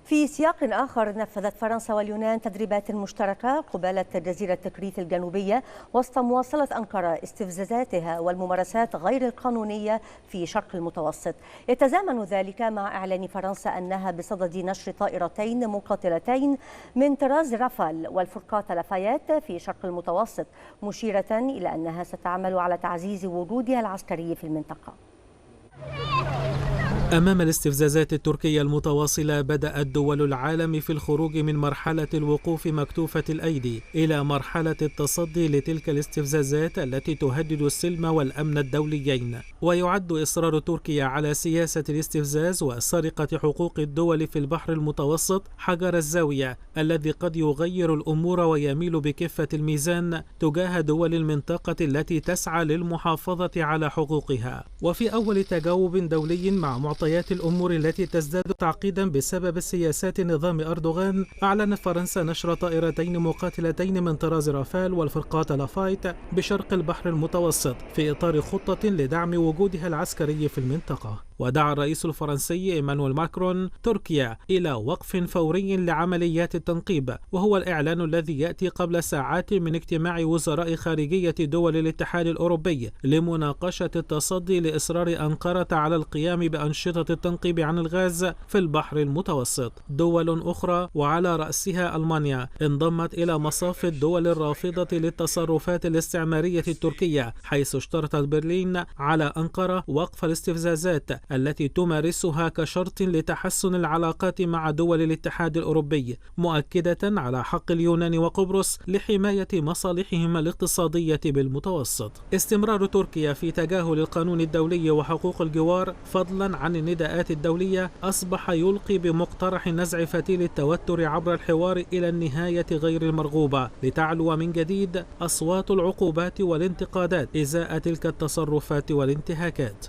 في سياق آخر، نفذت فرنسا واليونان تدريبات مشتركة قبالة جزيرة كريت الجنوبية وسط مواصلة أنقرة استفزازاتها والممارسات غير القانونية في شرق المتوسط. يتزامن ذلك مع إعلان فرنسا أنها بصدد نشر طائرتين مقاتلتين من طراز رافال والفرقاط لافايت في شرق المتوسط، مشيرة إلى أنها ستعمل على تعزيز وجودها العسكري في المنطقة. أمام الاستفزازات التركية المتواصلة، بدأت دول العالم في الخروج من مرحلة الوقوف مكتوفة الأيدي إلى مرحلة التصدي لتلك الاستفزازات التي تهدد السلم والأمن الدوليين. ويعد إصرار تركيا على سياسة الاستفزاز وسرقة حقوق الدول في البحر المتوسط حجر الزاوية الذي قد يغير الأمور ويميل بكفة الميزان تجاه دول المنطقة التي تسعى للمحافظة على حقوقها. وفي أول تجاوب دولي مع معطيات الأمور التي تزداد تعقيدا بسبب سياسات نظام أردوغان، أعلنت فرنسا نشر طائرتين مقاتلتين من طراز رافال والفرقاط لافايت بشرق البحر المتوسط في إطار خطة لدعم وجودها العسكري في المنطقة. ودعا الرئيس الفرنسي إيمانويل ماكرون تركيا إلى وقف فوري لعمليات التنقيب، وهو الإعلان الذي يأتي قبل ساعات من اجتماع وزراء خارجية دول الاتحاد الأوروبي لمناقشة التصدي لإصرار أنقرة على القيام بأنشطة التنقيب عن الغاز في البحر المتوسط. دول أخرى وعلى رأسها ألمانيا انضمت إلى مصاف الدول الرافضة للتصرفات الاستعمارية التركية، حيث اشترطت برلين على أنقرة وقف الاستفزازات التي تمارسها كشرط لتحسن العلاقات مع دول الاتحاد الأوروبي، مؤكدة على حق اليونان وقبرص لحماية مصالحهما الاقتصادية بالمتوسط. استمرار تركيا في تجاهل القانون الدولي وحقوق الجوار فضلا عن النداءات الدولية أصبح يلقي بمقترح نزع فتيل التوتر عبر الحوار إلى النهاية غير المرغوبة، لتعلو من جديد أصوات العقوبات والانتقادات إزاء تلك التصرفات والانتهاكات.